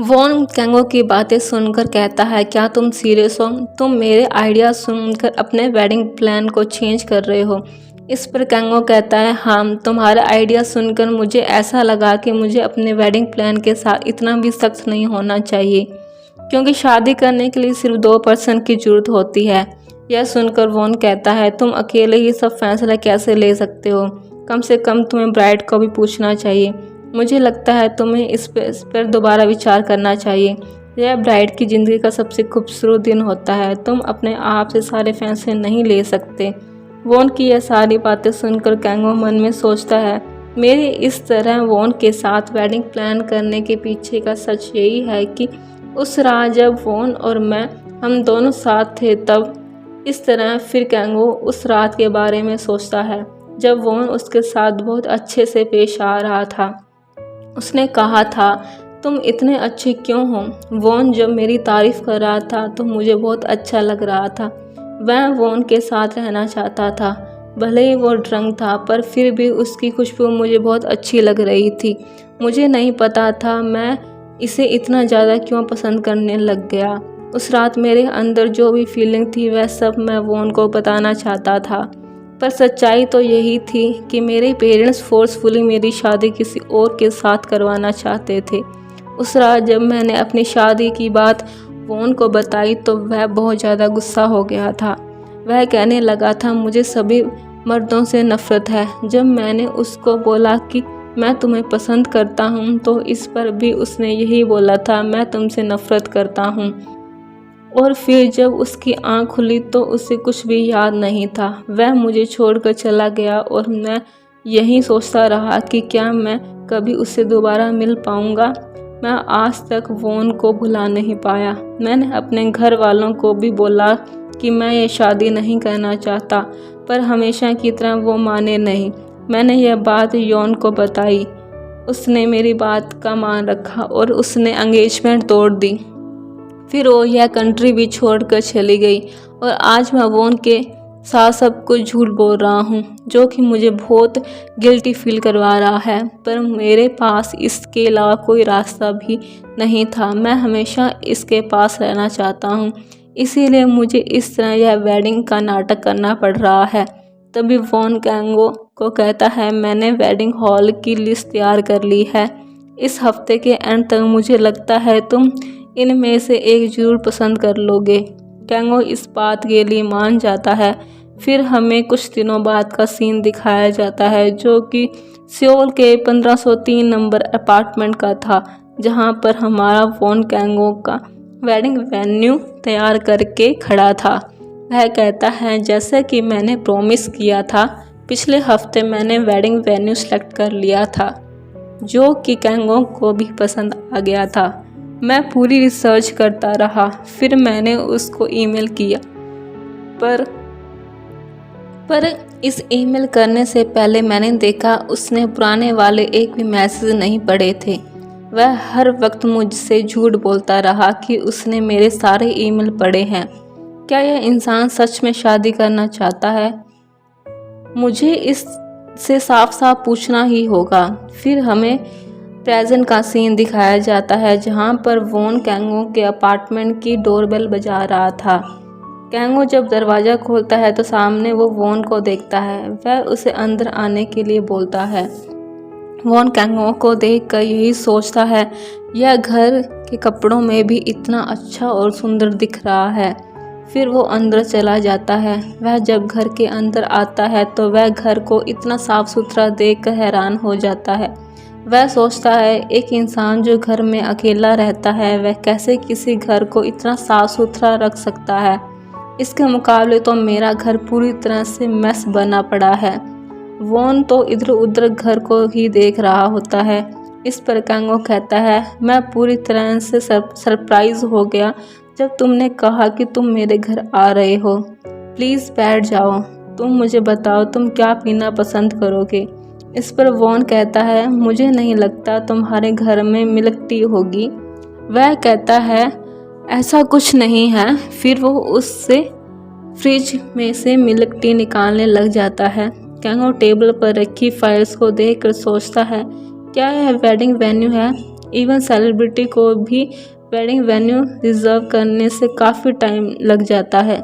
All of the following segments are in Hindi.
वॉन कैंगो की बातें सुनकर कहता है, क्या तुम सीरियस हो? तुम मेरे आइडिया सुनकर अपने वेडिंग प्लान को चेंज कर रहे हो? इस पर कैंगो कहता है, हाँ, तुम्हारा आइडिया सुनकर मुझे ऐसा लगा कि मुझे अपने वेडिंग प्लान के साथ इतना भी सख्त नहीं होना चाहिए, क्योंकि शादी करने के लिए सिर्फ 2 पर्सन की ज़रूरत होती है। यह सुनकर वॉन कहता है, तुम अकेले ही सब फैसला कैसे ले सकते हो? कम से कम तुम्हें ब्राइड को भी पूछना चाहिए। मुझे लगता है तुम्हें इस पर दोबारा विचार करना चाहिए। यह ब्राइड की ज़िंदगी का सबसे खूबसूरत दिन होता है। तुम अपने आप से सारे फैसले नहीं ले सकते। वॉन की यह सारी बातें सुनकर कैंगो मन में सोचता है, मेरे इस तरह वॉन के साथ वेडिंग प्लान करने के पीछे का सच यही है कि उस रात जब वॉन और मैं हम दोनों साथ थे तब इस तरह। फिर कैंगो उस रात के बारे में सोचता है जब वॉन उसके साथ बहुत अच्छे से पेश आ रहा था। उसने कहा था, तुम इतने अच्छे क्यों हो? वॉन जब मेरी तारीफ़ कर रहा था तो मुझे बहुत अच्छा लग रहा था। वह वॉन के साथ रहना चाहता था। भले ही वो ड्रंक था, पर फिर भी उसकी खुशबू मुझे बहुत अच्छी लग रही थी। मुझे नहीं पता था मैं इसे इतना ज़्यादा क्यों पसंद करने लग गया। उस रात मेरे अंदर जो भी फीलिंग थी वह सब मैं वॉन को बताना चाहता था, पर सच्चाई तो यही थी कि मेरे पेरेंट्स फोर्सफुली मेरी शादी किसी और के साथ करवाना चाहते थे। उस रात जब मैंने अपनी शादी की बात वॉन को बताई तो वह बहुत ज़्यादा गुस्सा हो गया था। वह कहने लगा था, मुझे सभी मर्दों से नफ़रत है। जब मैंने उसको बोला कि मैं तुम्हें पसंद करता हूँ तो इस पर भी उसने यही बोला था, मैं तुमसे नफ़रत करता हूँ। और फिर जब उसकी आँख खुली तो उसे कुछ भी याद नहीं था। वह मुझे छोड़कर चला गया और मैं यही सोचता रहा कि क्या मैं कभी उससे दोबारा मिल पाऊँगा। मैं आज तक वॉन को भुला नहीं पाया। मैंने अपने घर वालों को भी बोला कि मैं ये शादी नहीं करना चाहता, पर हमेशा की तरह वो माने नहीं। मैंने यह बात यॉन को बताई। उसने मेरी बात का मान रखा और उसने एंगेजमेंट तोड़ दी। फिर वो यह कंट्री भी छोड़कर चली गई और आज मैं वॉन के साथ सब कुछ झूठ बोल रहा हूँ, जो कि मुझे बहुत गिल्टी फील करवा रहा है। पर मेरे पास इसके अलावा कोई रास्ता भी नहीं था। मैं हमेशा इसके पास रहना चाहता हूँ, इसीलिए मुझे इस तरह यह वेडिंग का नाटक करना पड़ रहा है। तभी वॉन कैंगो को कहता है, मैंने वेडिंग हॉल की लिस्ट तैयार कर ली है। इस हफ्ते के एंड तक मुझे लगता है तुम इनमें से एक जरूर पसंद कर लोगे। कैंगो इस बात के लिए मान जाता है। फिर हमें कुछ दिनों बाद का सीन दिखाया जाता है, जो कि सियोल के 1503 नंबर अपार्टमेंट का था, जहां पर हमारा वॉन कैंगो का वेडिंग वेन्यू तैयार करके खड़ा था। वह कहता है, जैसे कि मैंने प्रॉमिस किया था, पिछले हफ्ते मैंने वेडिंग वेन्यू सेलेक्ट कर लिया था, जो कि कैंगो को भी पसंद आ गया था। मैं पूरी रिसर्च करता रहा, फिर मैंने उसको ईमेल किया, पर इस ईमेल करने से पहले मैंने देखा उसने पुराने वाले एक भी मैसेज नहीं पढ़े थे। वह हर वक्त मुझसे झूठ बोलता रहा कि उसने मेरे सारे ईमेल पढ़े हैं। क्या यह इंसान सच में शादी करना चाहता है? मुझे इससे साफ साफ पूछना ही होगा। फिर हमें प्रेजेंट का सीन दिखाया जाता है, जहां पर वॉन कैंगो के अपार्टमेंट की डोरबेल बजा रहा था। कैंगो जब दरवाज़ा खोलता है तो सामने वो वॉन को देखता है। वह उसे अंदर आने के लिए बोलता है। वॉन कैंगो को देखकर यही सोचता है, यह घर के कपड़ों में भी इतना अच्छा और सुंदर दिख रहा है। फिर वो अंदर चला जाता है। वह जब घर के अंदर आता है तो वह घर को इतना साफ सुथरा देखकर हैरान हो जाता है। वह सोचता है, एक इंसान जो घर में अकेला रहता है वह कैसे किसी घर को इतना साफ सुथरा रख सकता है। इसके मुकाबले तो मेरा घर पूरी तरह से मैस बना पड़ा है। वॉन तो इधर उधर घर को ही देख रहा होता है। इस पर कैंगो कहता है, मैं पूरी तरह से सरप्राइज हो गया जब तुमने कहा कि तुम मेरे घर आ रहे हो। प्लीज़ बैठ जाओ। तुम मुझे बताओ तुम क्या पीना पसंद करोगे। इस पर वॉन कहता है, मुझे नहीं लगता तुम्हारे घर में मिल्क टी होगी। वह कहता है, ऐसा कुछ नहीं है। फिर वो उससे फ्रिज में से मिल्क टी निकालने लग जाता है। कैंगो टेबल पर रखी फाइल्स को देखकर सोचता है, क्या यह वेडिंग वेन्यू है? इवन सेलिब्रिटी को भी वेडिंग वेन्यू रिजर्व करने से काफ़ी टाइम लग जाता है।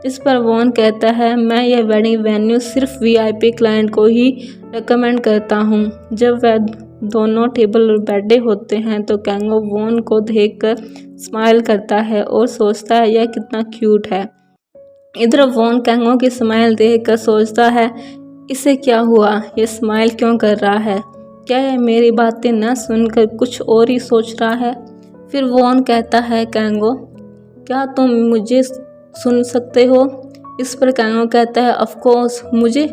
इस पर वॉन कहता है, मैं यह वेडिंग वेन्यू सिर्फ वीआईपी क्लाइंट को ही रेकमेंड करता हूँ। जब वह दोनों टेबल पर बैठे होते हैं तो कैंगो वॉन को देखकर स्माइल करता है और सोचता है यह कितना क्यूट है। इधर वॉन कैंगो की स्माइल देखकर सोचता है, इसे क्या हुआ, ये स्माइल क्यों कर रहा है, क्या यह मेरी बातें न सुनकर कुछ और ही सोच रहा है। फिर वॉन कहता है, कैंगो क्या तुम मुझे सुन सकते हो। इस पर कैंगो कहता है, ऑफ कोर्स मुझे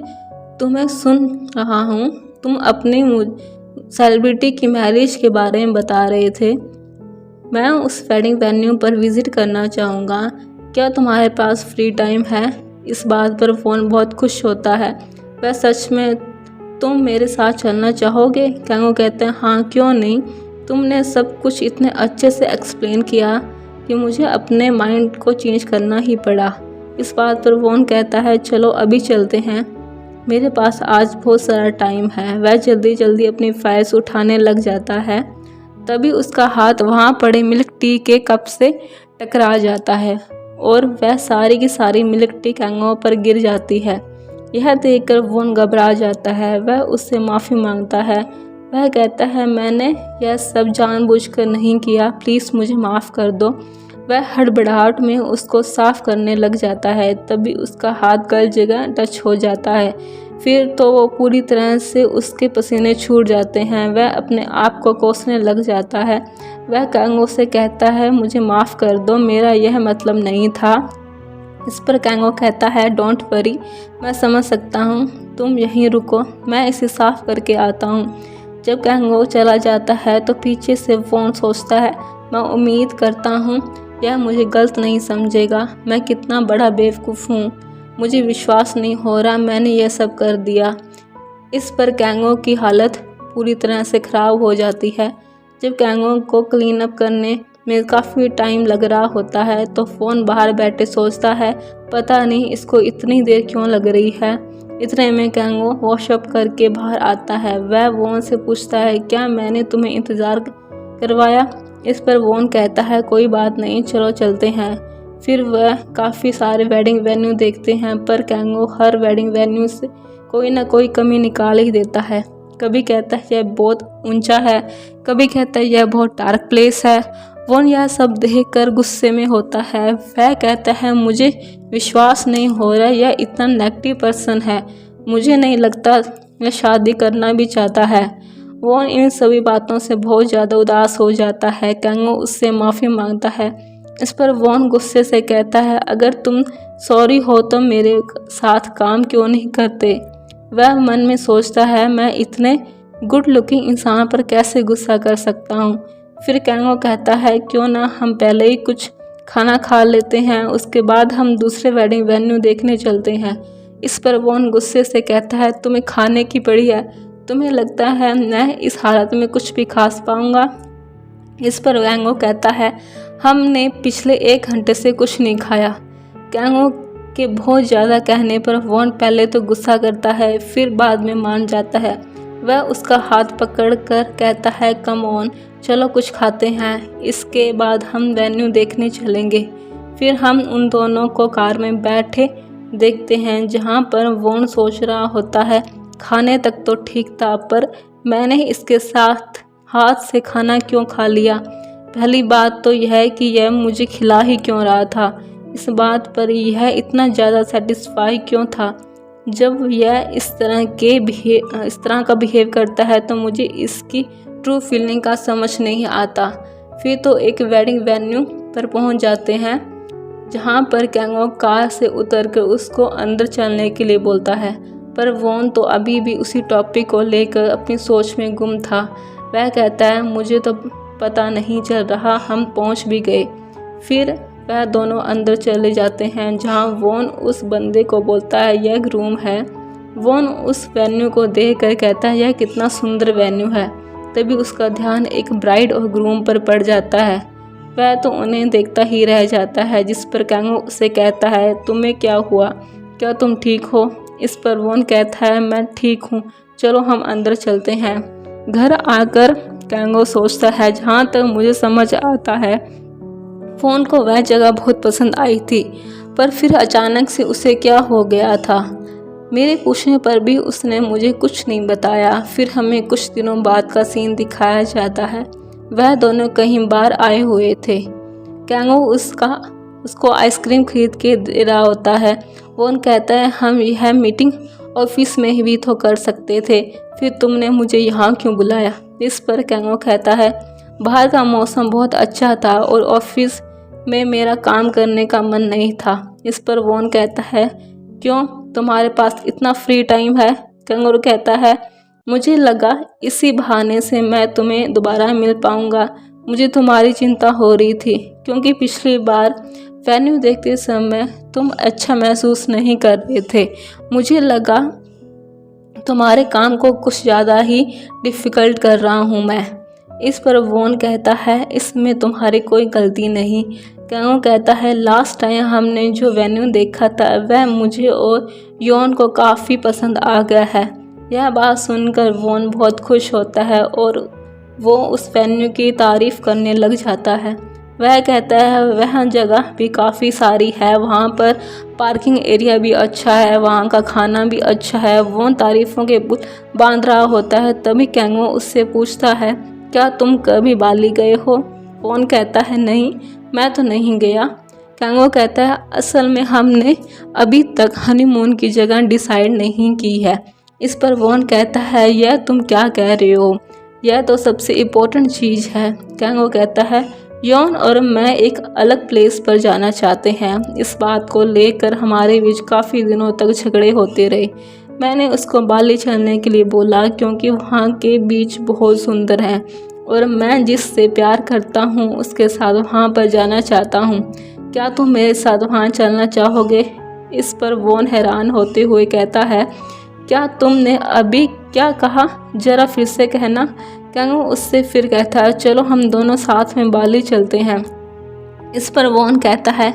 तुम्हें सुन रहा हूँ। तुम अपनी सेलिब्रिटी की मैरिज के बारे में बता रहे थे। मैं उस वेडिंग वेन्यू पर विज़िट करना चाहूँगा, क्या तुम्हारे पास फ्री टाइम है। इस बात पर वॉन बहुत खुश होता है। वह सच में तुम मेरे साथ चलना चाहोगे। कैंगो कहते हैं, हाँ क्यों नहीं, तुमने सब कुछ इतने अच्छे से एक्सप्लेन किया कि मुझे अपने माइंड को चेंज करना ही पड़ा। इस बात पर वॉन कहता है, चलो अभी चलते हैं, मेरे पास आज बहुत सारा टाइम है। वह जल्दी जल्दी अपनी फाइल्स उठाने लग जाता है। तभी उसका हाथ वहाँ पड़े मिल्क टी के कप से टकरा जाता है और वह सारी की सारी मिल्क टी कैंगो पर गिर जाती है। यह देखकर वॉन घबरा जाता है। वह उससे माफ़ी मांगता है। वह कहता है, मैंने यह सब जानबूझकर नहीं किया, प्लीज़ मुझे माफ़ कर दो। वह हड़बड़ाहट में उसको साफ़ करने लग जाता है। तभी उसका हाथ गलत जगह टच हो जाता है। फिर तो वो पूरी तरह से उसके पसीने छूट जाते हैं। वह अपने आप को कोसने लग जाता है। वह कैंगो से कहता है, मुझे माफ़ कर दो, मेरा यह मतलब नहीं था। इस पर कैंगो कहता है, डोंट वरी, मैं समझ सकता हूँ, तुम यहीं रुको, मैं इसे साफ़ करके आता हूँ। जब कैंगो चला जाता है तो पीछे से वॉन सोचता है, मैं उम्मीद करता हूँ यह मुझे गलत नहीं समझेगा। मैं कितना बड़ा बेवकूफ़ हूँ, मुझे विश्वास नहीं हो रहा मैंने यह सब कर दिया। इस पर कैंगो की हालत पूरी तरह से ख़राब हो जाती है। जब कैंगो को क्लीन अप करने में काफ़ी टाइम लग रहा होता है तो फ़ोन बाहर बैठे सोचता है, पता नहीं इसको इतनी देर क्यों लग रही है। इतने में कैंगो वॉशअप करके बाहर आता है। वह वॉन से पूछता है, क्या मैंने तुम्हें इंतज़ार करवाया। इस पर वॉन कहता है, कोई बात नहीं, चलो चलते हैं। फिर वह काफ़ी सारे वेडिंग वेन्यू देखते हैं पर कैंगो हर वेडिंग वेन्यू से कोई ना कोई कमी निकाल ही देता है। कभी कहता है यह बहुत ऊंचा है, कभी कहता है यह बहुत डार्क प्लेस है। वॉन यह सब देखकर गुस्से में होता है। वह कहता है, मुझे विश्वास नहीं हो रहा यह इतना नेगेटिव पर्सन है, मुझे नहीं लगता यह शादी करना भी चाहता है। वॉन इन सभी बातों से बहुत ज़्यादा उदास हो जाता है। कैंगो उससे माफ़ी मांगता है। इस पर वॉन गुस्से से कहता है, अगर तुम सॉरी हो तो मेरे साथ काम क्यों नहीं करते। वह मन में सोचता है, मैं इतने गुड लुकिंग इंसान पर कैसे गुस्सा कर सकता हूँ। फिर कैंगो कहता है, क्यों ना हम पहले ही कुछ खाना खा लेते हैं, उसके बाद हम दूसरे वेडिंग वेन्यू देखने चलते हैं। इस पर वॉन गुस्से से कहता है, तुम्हें खाने की पड़ी है, तुम्हें लगता है मैं इस हालत में कुछ भी खा पाऊँगा। इस पर कैंगो कहता है, हमने पिछले 1 घंटे से कुछ नहीं खाया। कैंगो के बहुत ज़्यादा कहने पर वॉन पहले तो गुस्सा करता है फिर बाद में मान जाता है। वह उसका हाथ पकड़कर कहता है, कम ऑन, चलो कुछ खाते हैं, इसके बाद हम वेन्यू देखने चलेंगे। फिर हम उन दोनों को कार में बैठे देखते हैं जहाँ पर वॉन सोच रहा होता है, खाने तक तो ठीक था पर मैंने इसके साथ हाथ से खाना क्यों खा लिया। पहली बात तो यह है कि यह मुझे खिला ही क्यों रहा था। इस बात पर यह इतना ज़्यादा सेटिस्फाई क्यों था। जब यह इस तरह का बिहेव करता है तो मुझे इसकी ट्रू फीलिंग का समझ नहीं आता। फिर तो एक वेडिंग वेन्यू पर पहुंच जाते हैं जहां पर कैंगो कार से उतरकर उसको अंदर चलने के लिए बोलता है, पर वॉन तो अभी भी उसी टॉपिक को लेकर अपनी सोच में गुम था। वह कहता है, मुझे तो पता नहीं चल रहा हम पहुंच भी गए। फिर वह दोनों अंदर चले जाते हैं जहां वॉन उस बंदे को बोलता है, यह एक रूम है। वॉन उस वेन्यू को देखकर कहता है, यह कितना सुंदर वेन्यू है। तभी उसका ध्यान एक ब्राइड और ग्रूम पर पड़ जाता है। वह तो उन्हें देखता ही रह जाता है। जिस पर कैंगो उसे कहता है, तुम्हें क्या हुआ, क्या तुम ठीक हो। इस पर वॉन कहता है, मैं ठीक हूँ, चलो हम अंदर चलते हैं। घर आकर कैंगो सोचता है जहाँ तक मुझे समझ आता है फ़ोन को वह जगह बहुत पसंद आई थी, पर फिर अचानक से उसे क्या हो गया था। मेरे पूछने पर भी उसने मुझे कुछ नहीं बताया। फिर हमें कुछ दिनों बाद का सीन दिखाया जाता है। वह दोनों कहीं बाहर आए हुए थे। कैंगो उसको आइसक्रीम खरीद के दे रहा होता है। वॉन कहता है हम यह मीटिंग ऑफिस में भी तो कर सकते थे, फिर तुमने मुझे यहाँ क्यों बुलाया। इस पर कैंगो कहता है बाहर का मौसम बहुत अच्छा था और ऑफिस में मेरा काम करने का मन नहीं था। इस पर वॉन कहता है क्यों, तुम्हारे पास इतना फ्री टाइम है। कैंगो कहता है मुझे लगा इसी बहाने से मैं तुम्हें दोबारा मिल पाऊंगा। मुझे तुम्हारी चिंता हो रही थी क्योंकि पिछली बार वेन्यू देखते समय तुम अच्छा महसूस नहीं कर रहे थे। मुझे लगा तुम्हारे काम को कुछ ज़्यादा ही डिफ़िकल्ट कर रहा हूँ मैं। इस पर वॉन कहता है इसमें तुम्हारी कोई गलती नहीं। कैंगो कहता है लास्ट टाइम हमने जो वेन्यू देखा था वह मुझे और योन को काफ़ी पसंद आ गया है। यह बात सुनकर वॉन बहुत खुश होता है और वो उस वेन्यू की तारीफ़ करने लग जाता है। वह कहता है वह जगह भी काफ़ी सारी है, वहाँ पर पार्किंग एरिया भी अच्छा है, वहाँ का खाना भी अच्छा है। वो तारीफ़ों के पुल बांध रहा होता है, तभी कैंगो उससे पूछता है क्या तुम कभी बाली गए हो। वॉन कहता है नहीं, मैं तो नहीं गया। कैंगो कहता है असल में हमने अभी तक हनीमून की जगह डिसाइड नहीं की है। इस पर वॉन कहता है यह तुम क्या कह रहे हो, यह तो सबसे इम्पोर्टेंट चीज़ है। कैंगो कहता है योन और मैं एक अलग प्लेस पर जाना चाहते हैं। इस बात को लेकर हमारे बीच काफ़ी दिनों तक झगड़े होते रहे। मैंने उसको बाली चलने के लिए बोला क्योंकि वहाँ के बीच बहुत सुंदर हैं और मैं जिससे प्यार करता हूँ उसके साथ वहाँ पर जाना चाहता हूँ। क्या तुम मेरे साथ वहाँ चलना चाहोगे। इस पर वॉन हैरान होते हुए कहता है क्या तुमने अभी क्या कहा, ज़रा फिर से कहना। कैंगो उससे फिर कहता है चलो हम दोनों साथ में बाली चलते हैं। इस पर वॉन कहता है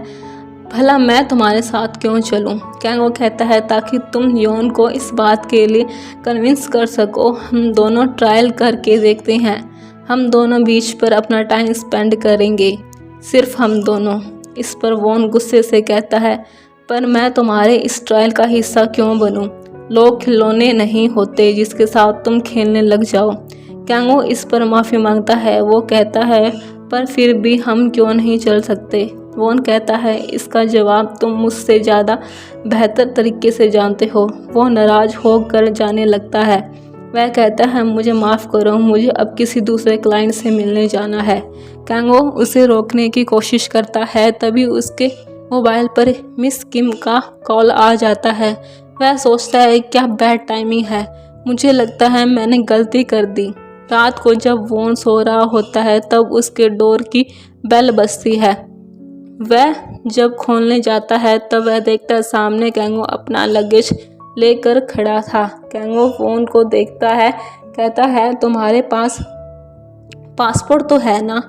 भला मैं तुम्हारे साथ क्यों चलूं। कैंगो कहता है ताकि तुम योन को इस बात के लिए कन्विंस कर सको। हम दोनों ट्रायल करके देखते हैं, हम दोनों बीच पर अपना टाइम स्पेंड करेंगे, सिर्फ हम दोनों। इस पर वॉन गुस्से से कहता है पर मैं तुम्हारे इस ट्रायल का हिस्सा क्यों बनूं। लोग खिलौने नहीं होते जिसके साथ तुम खेलने लग जाओ। कैंगो इस पर माफ़ी मांगता है। वो कहता है पर फिर भी हम क्यों नहीं चल सकते। वॉन कहता है इसका जवाब तुम मुझसे ज़्यादा बेहतर तरीके से जानते हो। वो नाराज़ होकर जाने लगता है। वह कहता है मुझे माफ़ करो, मुझे अब किसी दूसरे क्लाइंट से मिलने जाना है। कैंगो उसे रोकने की कोशिश करता है, तभी उसके मोबाइल पर मिस किम का कॉल आ जाता है। वह सोचता है क्या बैड टाइमिंग है, मुझे लगता है मैंने गलती कर दी। रात को जब वॉन सो रहा होता है तब उसके डोर की बेल बजती है। वह जब खोलने जाता है तब वह देखता है सामने कैंगो अपना लगेज लेकर खड़ा था। कैंगो वॉन को देखता है, कहता है तुम्हारे पास पासपोर्ट तो है ना।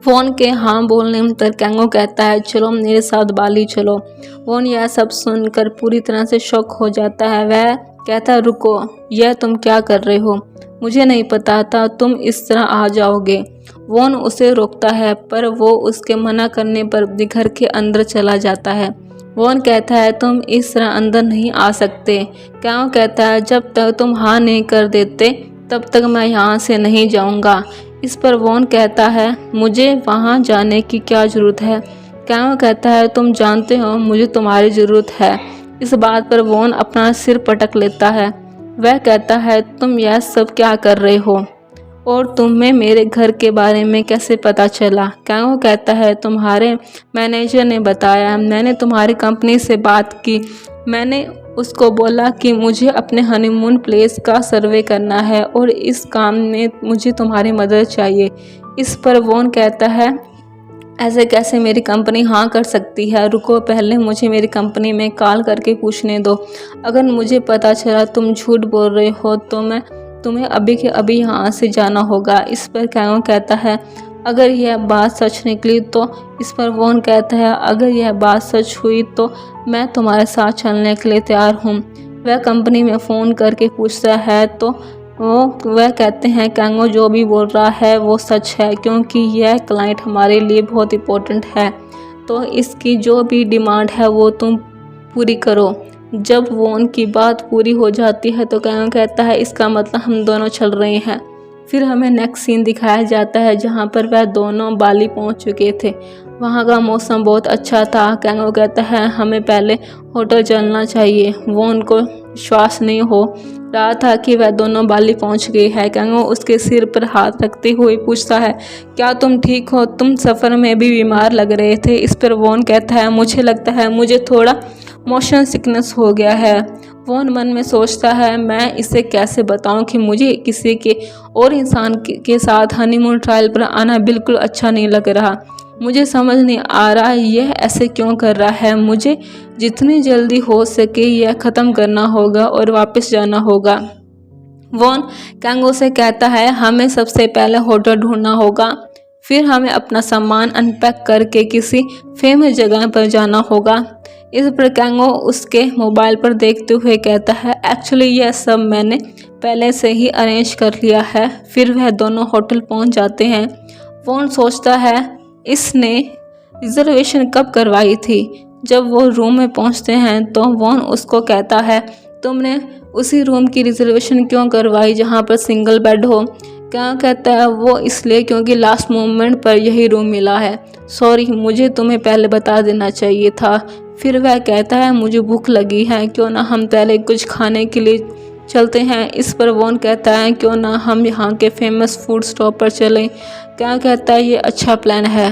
वॉन के हाँ बोलने पर कैंगो कहता है चलो मेरे साथ बाली चलो। वॉन यह सब सुनकर पूरी तरह से शॉक हो जाता है। वह कहता है रुको, यह तुम क्या कर रहे हो, मुझे नहीं पता था तुम इस तरह आ जाओगे। वॉन उसे रोकता है पर वो उसके मना करने पर घर के अंदर चला जाता है। वॉन कहता है तुम इस तरह अंदर नहीं आ सकते। कैंगो कहता है जब तक तुम हाँ नहीं कर देते तब तक मैं यहाँ से नहीं जाऊँगा। इस पर वॉन कहता है मुझे वहाँ जाने की क्या ज़रूरत है। कैंगो कहता है तुम जानते हो मुझे तुम्हारी ज़रूरत है। इस बात पर वॉन अपना सिर पटक लेता है। वह कहता है तुम यह सब क्या कर रहे हो और तुम्हें मेरे घर के बारे में कैसे पता चला। कैंगो कहता है तुम्हारे मैनेजर ने बताया, मैंने तुम्हारी कंपनी से बात की, मैंने उसको बोला कि मुझे अपने हनीमून प्लेस का सर्वे करना है और इस काम में मुझे तुम्हारी मदद चाहिए। इस पर वॉन कहता है ऐसे कैसे मेरी कंपनी हाँ कर सकती है, रुको पहले मुझे मेरी कंपनी में कॉल करके पूछने दो। अगर मुझे पता चला तुम झूठ बोल रहे हो तो मैं तुम्हें अभी के अभी यहाँ से जाना होगा। इस पर कैंगो कहता है अगर यह बात सच निकली तो। इस पर वॉन कहता है अगर यह बात सच हुई तो मैं तुम्हारे साथ चलने के लिए तैयार हूँ। वह कंपनी में फ़ोन करके पूछता है तो वह कहते हैं कैंगो जो भी बोल रहा है वो सच है, क्योंकि यह क्लाइंट हमारे लिए बहुत इम्पोर्टेंट है, तो इसकी जो भी डिमांड है वो तुम पूरी करो। जब वो उनकी बात पूरी हो जाती है तो कैंगो कहता है इसका मतलब हम दोनों चल रहे हैं। फिर हमें नेक्स्ट सीन दिखाया जाता है जहाँ पर वह दोनों बाली पहुँच चुके थे। वहाँ का मौसम बहुत अच्छा था। कैंगो कहता है हमें पहले होटल चलना चाहिए। वो उनको विश्वास नहीं हो रहा था कि वह दोनों बाली पहुँच गए हैं। कैंगो उसके सिर पर हाथ रखते हुए पूछता है क्या तुम ठीक हो, तुम सफ़र में भी बीमार लग रहे थे। इस पर वॉन कहता है मुझे लगता है मुझे थोड़ा मोशन सिकनेस हो गया है। वॉन मन में सोचता है मैं इसे कैसे बताऊं कि मुझे किसी के और इंसान के साथ हनीमून ट्रायल पर आना बिल्कुल अच्छा नहीं लग रहा। मुझे समझ नहीं आ रहा यह ऐसे क्यों कर रहा है। मुझे जितनी जल्दी हो सके यह ख़त्म करना होगा और वापस जाना होगा। वॉन कैंगो से कहता है हमें सबसे पहले होटल ढूंढना होगा, फिर हमें अपना सामान अनपैक करके किसी फेमस जगह पर जाना होगा। इस पर कैंगो उसके मोबाइल पर देखते हुए कहता है एक्चुअली यह सब मैंने पहले से ही अरेंज कर लिया है। फिर वह दोनों होटल पहुंच जाते हैं। वॉन सोचता है इसने रिजर्वेशन कब करवाई थी। जब वो रूम में पहुंचते हैं तो वॉन उसको कहता है तुमने उसी रूम की रिजर्वेशन क्यों करवाई जहां पर सिंगल बेड हो। क्या कहता है वो इसलिए क्योंकि लास्ट मोमेंट पर यही रूम मिला है। सॉरी, मुझे तुम्हें पहले बता देना चाहिए था। फिर वह कहता है मुझे भूख लगी है, क्यों ना हम पहले कुछ खाने के लिए चलते हैं। इस पर वॉन कहता है क्यों ना हम यहाँ के फेमस फूड स्टॉप पर चलें। क्या कहता है ये अच्छा प्लान है।